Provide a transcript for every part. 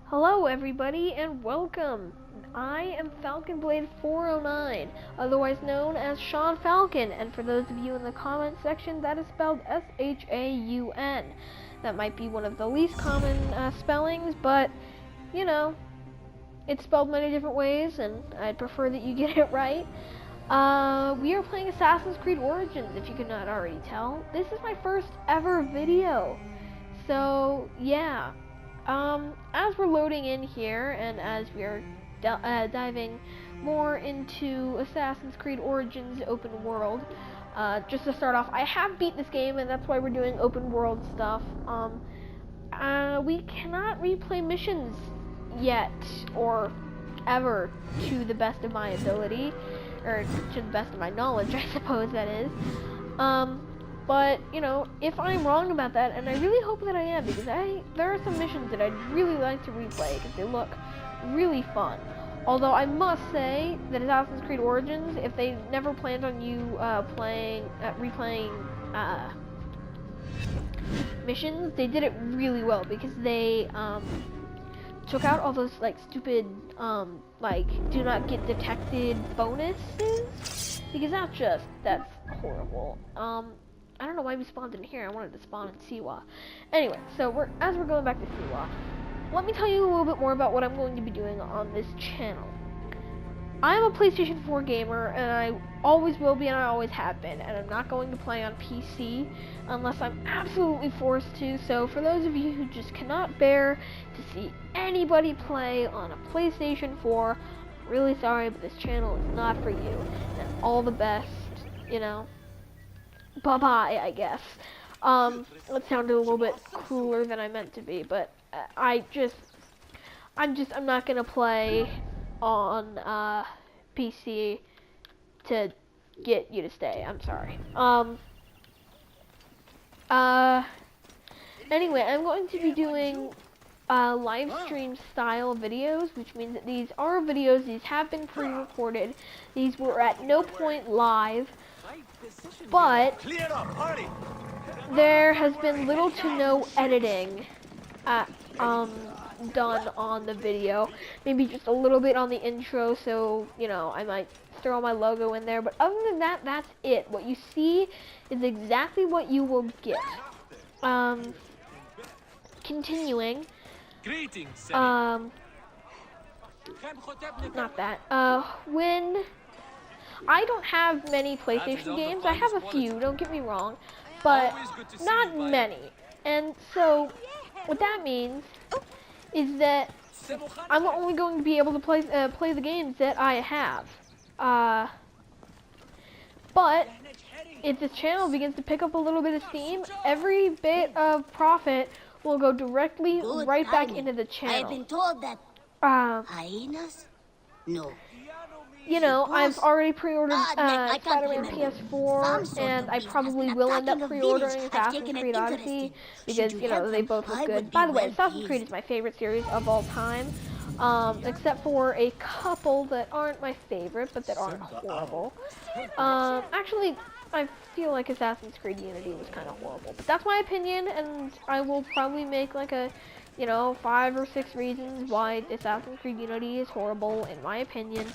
Hello everybody and welcome. I am Falcon Blade 409, otherwise known as Sean Falcon, and for those of you in the comment section, that is spelled S-H-A-U-N. That might be one of the least common spellings, but you know, it's spelled many different ways and I'd prefer that you get it right. We are playing Assassin's Creed Origins, if you could not already tell. This is my first ever video, so yeah. As we're loading in here, and as we are diving more into Assassin's Creed Origins open world, just to start off, I have beat this game, and that's why we're doing open world stuff. We cannot replay missions yet, or ever, to the best of my ability, or to the best of my knowledge, I suppose that is. But, you know, if I'm wrong about that, and I really hope that I am, because there are some missions that I'd really like to replay, because they look really fun. Although I must say that Assassin's Creed Origins, if they never planned on you replaying missions, they did it really well, because they took out all those, like, stupid, like, do not get detected bonuses, because that's horrible. I don't know why we spawned in here. I wanted to spawn in Siwa. Anyway, so as we're going back to Siwa, let me tell you a little bit more about what I'm going to be doing on this channel. I am a PlayStation 4 gamer, and I always will be, and I always have been, and I'm not going to play on PC unless I'm absolutely forced to. So for those of you who just cannot bear to see anybody play on a PlayStation 4, I'm really sorry, but this channel is not for you. And all the best, you know. Bye-bye, I guess. That sounded a little bit cooler than I meant to be, but I'm not gonna play on PC to get you to stay. I'm sorry. Anyway, I'm going to be doing live stream style videos, which means that these are videos. These have been pre-recorded. These were at no point live. But there has been little to no editing done on the video. Maybe just a little bit on the intro, so you know, I might throw my logo in there, but other than that, that's it. What you see is exactly what you will get. Continuing, not that, when I don't have many PlayStation games. I have a few, don't get me wrong, but not many. And so, what that means is that I'm only going to be able to play the games that I have. But if this channel begins to pick up a little bit of steam, every bit of profit will go directly right back into the channel. I've been told that hyenas? No. You know, I've already pre-ordered Spider-Man PS4, and I probably will end up pre-ordering Assassin's Creed Odyssey, because, you know, they both look good. By the way, Assassin's Creed is my favorite series of all time, except for a couple that aren't my favorite, but that aren't horrible. Actually, I feel like Assassin's Creed Unity was kind of horrible, but that's my opinion, and I will probably make, like, a, you know, 5 or 6 reasons why Assassin's Creed Unity is horrible, in my opinion.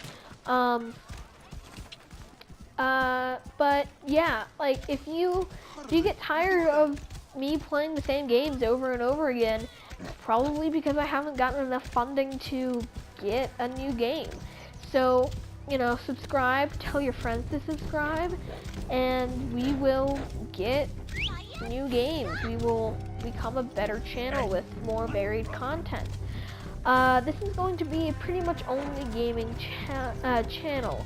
But yeah, like, if you get tired of me playing the same games over and over again, it's probably because I haven't gotten enough funding to get a new game. So, you know, subscribe, tell your friends to subscribe, and we will get new games. We will become a better channel with more varied content. This is going to be a pretty much only gaming channel.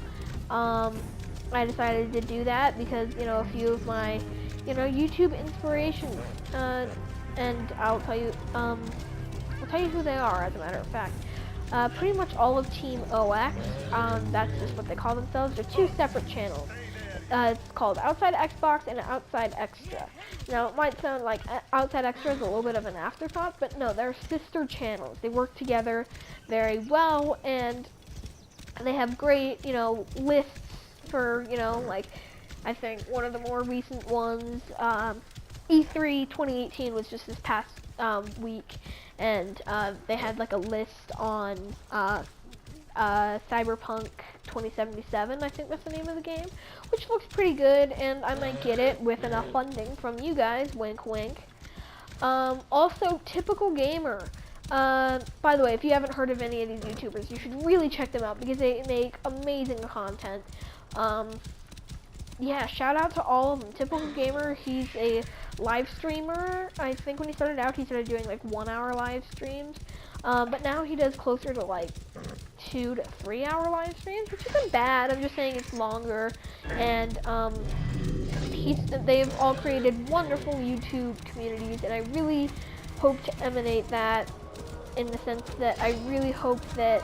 I decided to do that because, you know, a few of my, you know, YouTube inspirations, and I'll tell you who they are, as a matter of fact. Pretty much all of Team OX, that's just what they call themselves. They're two separate channels. It's called Outside Xbox and Outside Extra. Now, it might sound like Outside Extra is a little bit of an afterthought, but no, they're sister channels. They work together very well, and they have great, you know, lists for, you know, like, I think one of the more recent ones, E3 2018 was just this past week, and they had like a list on Cyberpunk 2077, I think that's the name of the game, which looks pretty good, and I might get it with enough funding from you guys, wink wink. Also, Typical Gamer. By the way, if you haven't heard of any of these YouTubers, you should really check them out because they make amazing content. Yeah, shout out to all of them. Typical Gamer, he's a live streamer. I think when he started out, he started doing like 1 hour live streams. But now he does closer to like 2 to 3 hour live streams, which isn't bad. I'm just saying it's longer. And they've all created wonderful YouTube communities, and I really hope to emanate that in the sense that I really hope that,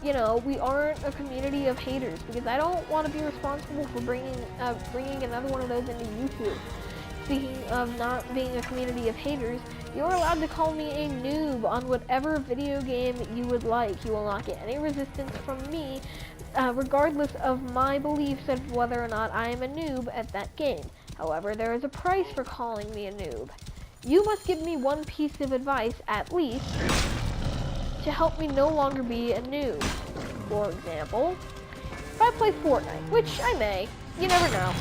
you know, we aren't a community of haters, because I don't want to be responsible for bringing another one of those into YouTube. Speaking of not being a community of haters, you're allowed to call me a noob on whatever video game you would like. You will not get any resistance from me, regardless of my beliefs of whether or not I am a noob at that game. However, there is a price for calling me a noob. You must give me one piece of advice, at least, to help me no longer be a noob. For example, if I play Fortnite, which I may, you never know.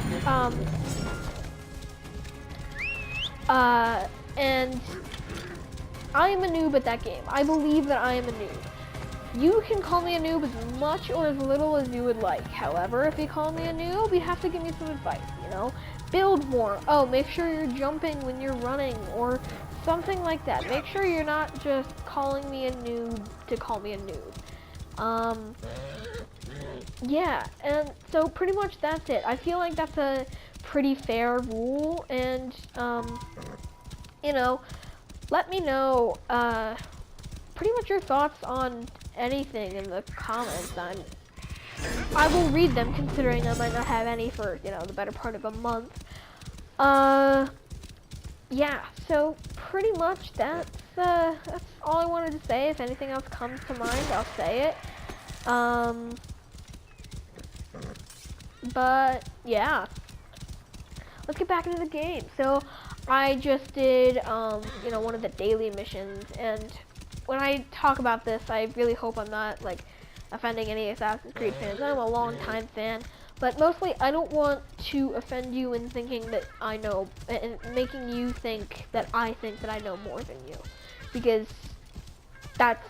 And I am a noob at that game. I believe that I am a noob. You can call me a noob as much or as little as you would like. However, if you call me a noob, you have to give me some advice, you know? Build more. Oh, make sure you're jumping when you're running, or something like that. Make sure you're not just calling me a noob to call me a noob. Yeah, and so pretty much that's it. I feel like that's a pretty fair rule, and, you know, let me know, pretty much your thoughts on anything in the comments. I will read them, considering I might not have any for, you know, the better part of a month. Yeah, so pretty much that's all I wanted to say. If anything else comes to mind, I'll say it. But yeah, let's get back into the game. So I just did, you know, one of the daily missions, and when I talk about this, I really hope I'm not like offending any Assassin's Creed fans. I'm a long-time fan, but mostly I don't want to offend you in thinking that I know, and making you think that I think that I know more than you, because that's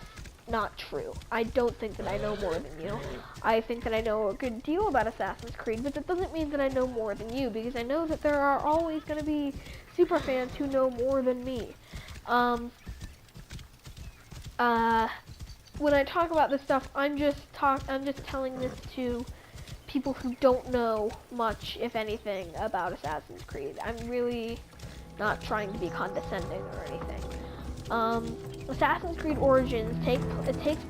not true. I don't think that I know more than you. I think that I know a good deal about Assassin's Creed, but that doesn't mean that I know more than you, because I know that there are always going to be super fans who know more than me. When I talk about this stuff, I'm just telling this to people who don't know much, if anything, about Assassin's Creed. I'm really not trying to be condescending or anything. Assassin's Creed Origins takes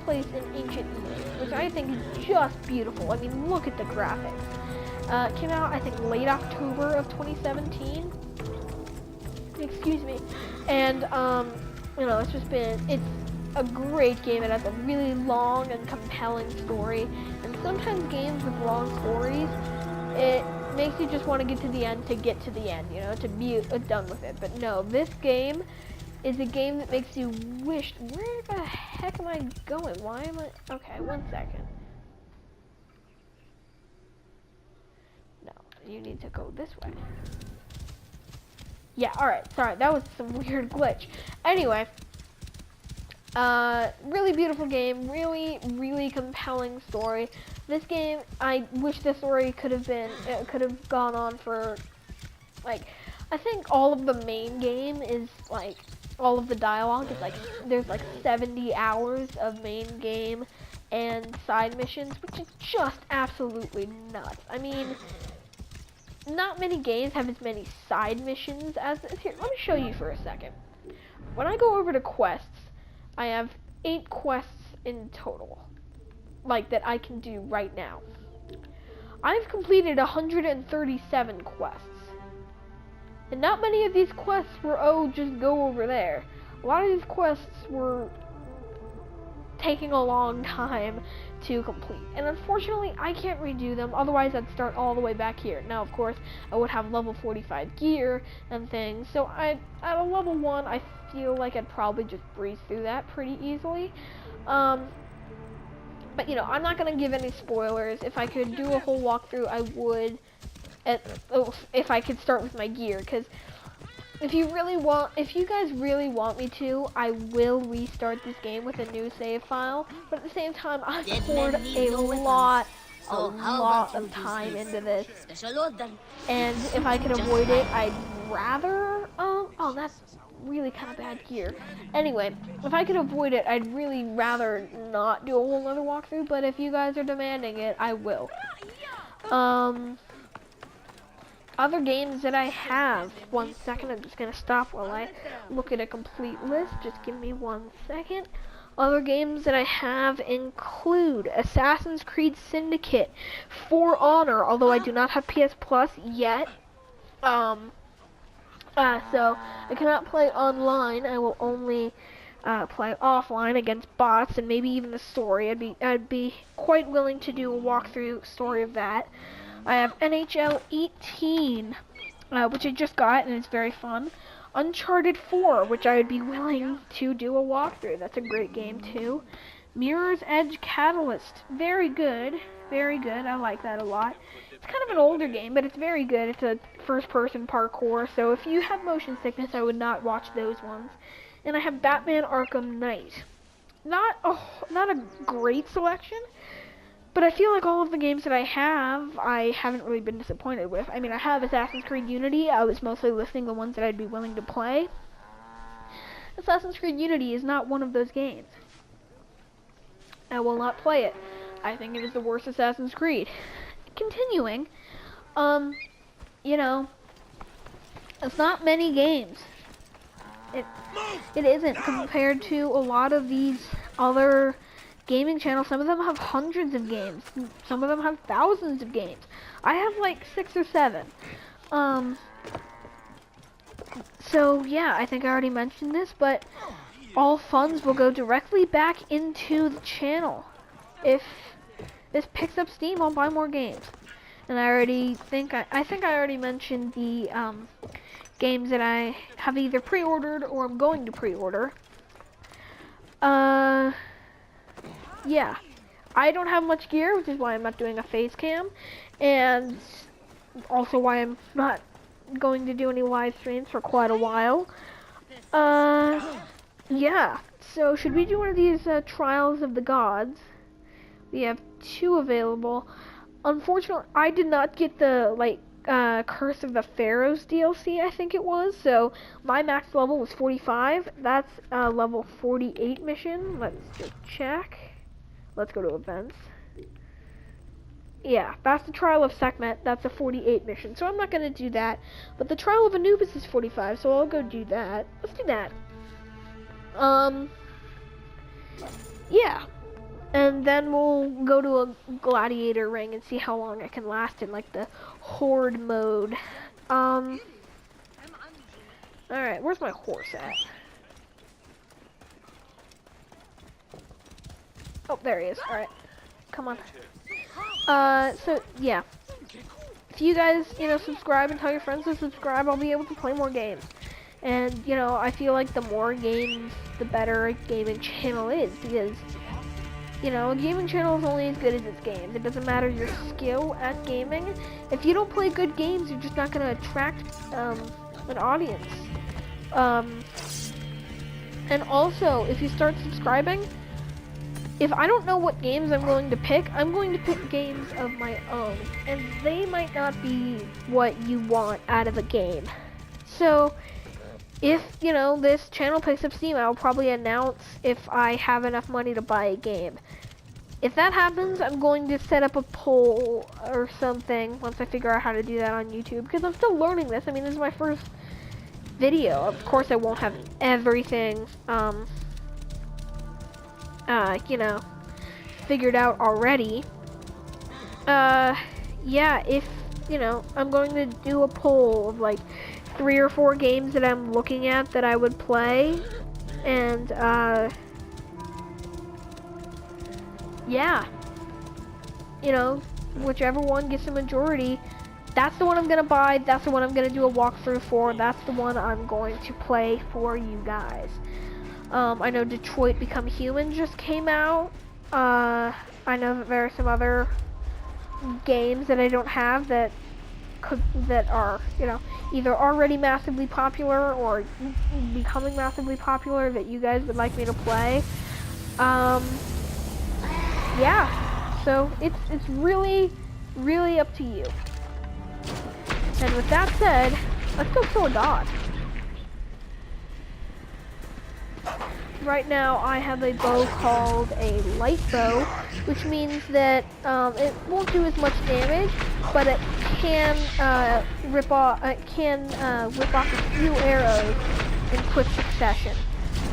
place in ancient Egypt, which I think is just beautiful. I mean, look at the graphics. It came out, I think, late October of 2017. Excuse me. And, you know, it's a great game. It has a really long and compelling story, and sometimes games with long stories, it makes you just want to get to the end, you know, to be done with it. But no, this game is a game that makes you wish, where the heck am I going? Why am I, okay, 1 second. No, you need to go this way. Yeah, alright, sorry, that was some weird glitch. Anyway, really beautiful game, really compelling story. This game, I wish the story could have gone on for, like, I think all of the main game is, like, all of the dialogue is, like, there's, like, 70 hours of main game and side missions, which is just absolutely nuts. I mean, not many games have as many side missions as this. Here, let me show you for a second. When I go over to quests, I have 8 quests in total, like, that I can do right now. I've completed 137 quests. And not many of these quests were, oh, just go over there. A lot of these quests were taking a long time to complete. And unfortunately, I can't redo them, otherwise I'd start all the way back here. Now, of course, I would have level 45 gear and things, so at a level 1, I feel like I'd probably just breeze through that pretty easily. But, you know, I'm not going to give any spoilers. If I could do a whole walkthrough, I would, if I could start with my gear, because if you guys really want me to, I will restart this game with a new save file. But at the same time, I've poured a lot of time into this. And if I could avoid it, I'd rather, oh, that's really kind of bad gear. Anyway, if I could avoid it, I'd really rather not do a whole other walkthrough. But if you guys are demanding it, I will. Other games that I have, 1 second, I'm just gonna stop while I look at a complete list, just give me 1 second. Other games that I have include Assassin's Creed Syndicate, For Honor, although I do not have PS Plus yet, so I cannot play online. I will only play offline against bots, and maybe even the story. I'd be quite willing to do a walkthrough story of that. I have NHL 18, which I just got, and it's very fun. Uncharted 4, which I would be willing to do a walkthrough. That's a great game, too. Mirror's Edge Catalyst, very good, very good. I like that a lot. It's kind of an older game, but it's very good. It's a first-person parkour, so if you have motion sickness, I would not watch those ones. And I have Batman Arkham Knight. Not a great selection, but I feel like all of the games that I haven't really been disappointed with. I mean, I have Assassin's Creed Unity. I was mostly listing the ones that I'd be willing to play. Assassin's Creed Unity is not one of those games. I will not play it. I think it is the worst Assassin's Creed. Continuing, you know, it's not many games. It isn't compared to a lot of these other gaming channels. Some of them have hundreds of games. Some of them have thousands of games. I have like 6 or 7. So yeah, I think I already mentioned this, but all funds will go directly back into the channel. If this picks up steam, I'll buy more games. And I think I already mentioned the games that I have either pre-ordered or I'm going to pre-order. Yeah, I don't have much gear, which is why I'm not doing a face cam, and also why I'm not going to do any live streams for quite a while. Yeah, so should we do one of these Trials of the Gods? We have 2 available. Unfortunately, I did not get the, Curse of the Pharaohs DLC, I think it was, so my max level was 45. That's a level 48 mission. Let's just check. Let's go to events. Yeah, that's the Trial of Sekhmet. That's a 48 mission, so I'm not going to do that. But the Trial of Anubis is 45, so I'll go do that. Let's do that. Yeah. And then we'll go to a gladiator ring and see how long I can last in, like, the horde mode. Alright, where's my horse at? Oh, there he is. Alright. Come on. So, yeah. If you guys, subscribe and tell your friends to subscribe, I'll be able to play more games. And, I feel like the more games, the better a gaming channel is, because, a gaming channel is only as good as its games. It doesn't matter your skill at gaming. If you don't play good games, you're just not going to attract, an audience. And also, if you start subscribing, if I don't know what games I'm going to pick, I'm going to pick games of my own, and they might not be what you want out of a game. So, if, this channel picks up steam, I'll probably announce if I have enough money to buy a game. If that happens, I'm going to set up a poll or something once I figure out how to do that on YouTube, because I'm still learning this. I mean, this is my first video. Of course, I won't have everything, figured out already. Yeah, if, I'm going to do a poll of, 3 or 4 games that I'm looking at that I would play, and, yeah, you know, whichever one gets the majority, that's the one I'm gonna buy. That's the one I'm gonna do a walkthrough for. That's the one I'm going to play for you guys. I know Detroit Become Human just came out. I know that there are some other games that I don't have that are, you know, either already massively popular or becoming massively popular that you guys would like me to play. Yeah, so it's really up to you. And with that said, let's go kill a dog. Right now I have a bow called a light bow, which means that it won't do as much damage, but it can rip off a few arrows in quick succession.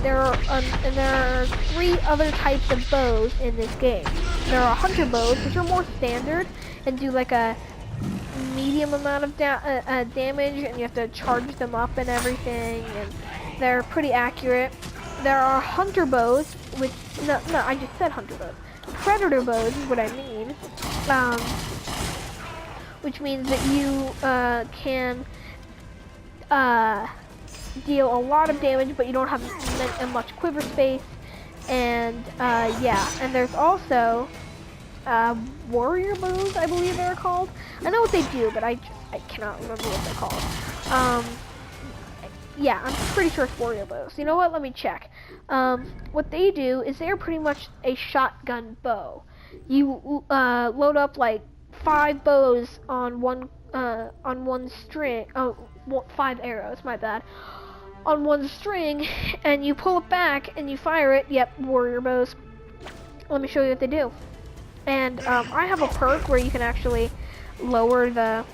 There are 3 other types of bows in this game. There are hunter bows, which are more standard and do like a medium amount of damage, and you have to charge them up and everything, and they're pretty accurate. There are hunter bows, which no, I just said hunter bows. Predator bows is what I mean, which means that you can deal a lot of damage, but you don't have much quiver space. And yeah, and there's also warrior bows, I believe they're called. I know what they do, but I cannot remember what they're called. Yeah, I'm pretty sure it's warrior bows. You know what? Let me check. What they do is they're pretty much a shotgun bow. You load up like 5 bows on one string. Oh, 5 arrows. My bad. On one string, and you pull it back and you fire it. Yep, warrior bows. Let me show you what they do. And I have a perk where you can actually lower the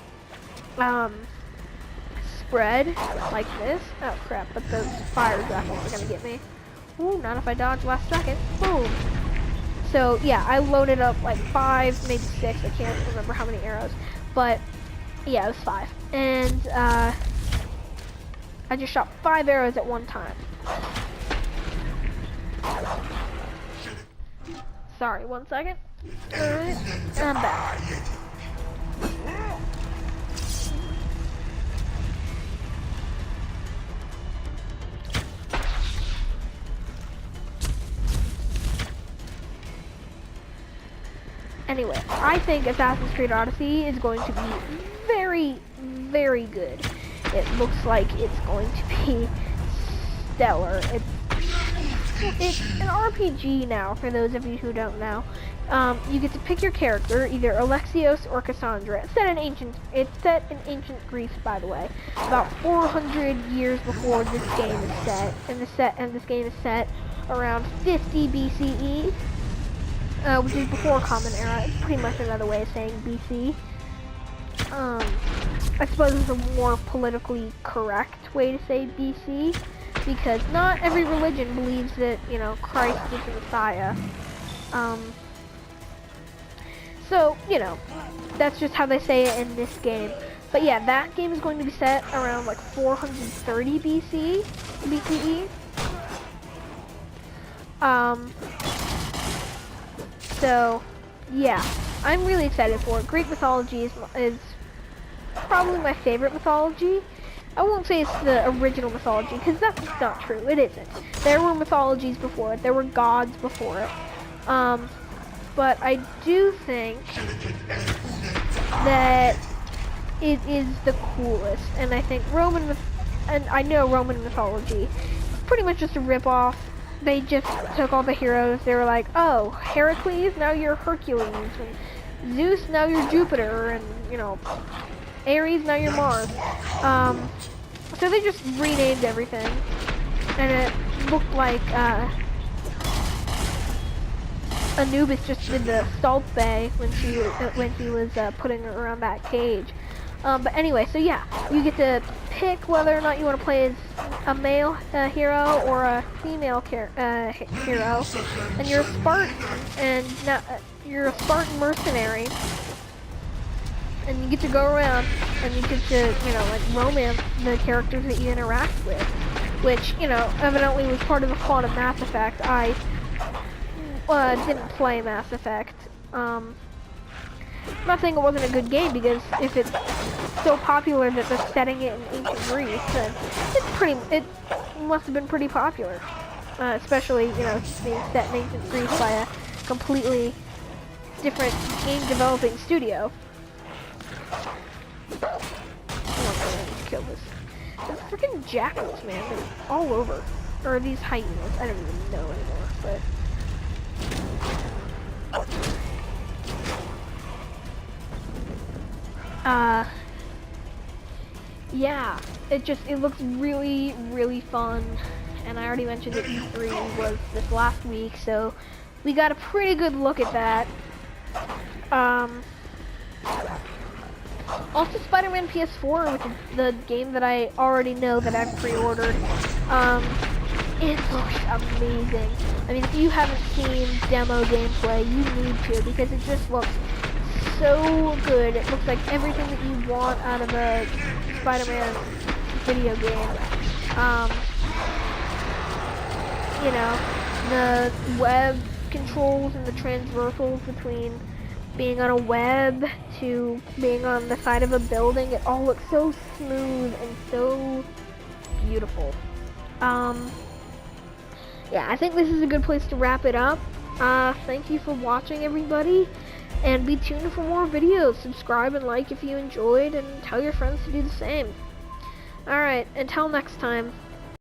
spread like this. Oh crap, but those fire jackals are gonna get me. Ooh, not if I dodge last second. Boom. So yeah, I loaded up like 5, maybe 6, I can't remember how many arrows. But yeah, it was 5. And I just shot 5 arrows at one time. Sorry, 1 second. Alright, I'm back. Anyway, I think Assassin's Creed Odyssey is going to be very good. It looks like it's going to be stellar. It's an RPG now, for those of you who don't know. You get to pick your character, either Alexios or Cassandra. It's set in ancient Greece, by the way, about 400 years before this game is set, and this game is set around 50 BCE. Which is before Common Era. It's pretty much another way of saying BC. I suppose it's a more politically correct way to say BC, because not every religion believes that, you know, Christ is the Messiah. So, you know, that's just how they say it in this game. But yeah, that game is going to be set around like 430 BCE. So, yeah, I'm really excited for it. Greek mythology is probably my favorite mythology. I won't say it's the original mythology, because that's not true. It isn't. There were mythologies before it. There were gods before it. But I do think that it is the coolest. And I think Roman mythology is pretty much just a rip-off. They just took all the heroes. They were like, oh, Heracles, now you're Hercules, and Zeus, now you're Jupiter, and, you know, Ares, now you're Mars. So they just renamed everything, and it looked like Anubis just did the Salt Bay when he was putting her around that cage. But anyway, so yeah, you get to pick whether or not you want to play as a male hero or a female hero, and you're a Spartan, and now you're a Spartan mercenary, and you get to go around and you get to, you know, like, romance the characters that you interact with, which, you know, evidently was part of the fun of Mass Effect. I didn't play Mass Effect. I'm not saying it wasn't a good game, because if it's so popular that they're setting it in ancient Greece, then it must have been pretty popular. Especially, you know, being set in ancient Greece by a completely different game developing studio. Kill this. There's freaking jackals, man. They're all over. Or these hyenas. I don't even know anymore, but. Yeah, it looks really, really fun, and I already mentioned that E3 was this last week, so we got a pretty good look at that. Also Spider-Man PS4, which is the game that I already know that I've pre-ordered, it looks amazing. I mean, if you haven't seen demo gameplay, you need to, because it just looks so good. It looks like everything that you want out of a Spider-Man video game. You know, the web controls and the transversals between being on a web to being on the side of a building, it all looks so smooth and so beautiful. Yeah, I think this is a good place to wrap it up. Thank you for watching, everybody. And be tuned for more videos. Subscribe and like if you enjoyed, and tell your friends to do the same. Alright, until next time.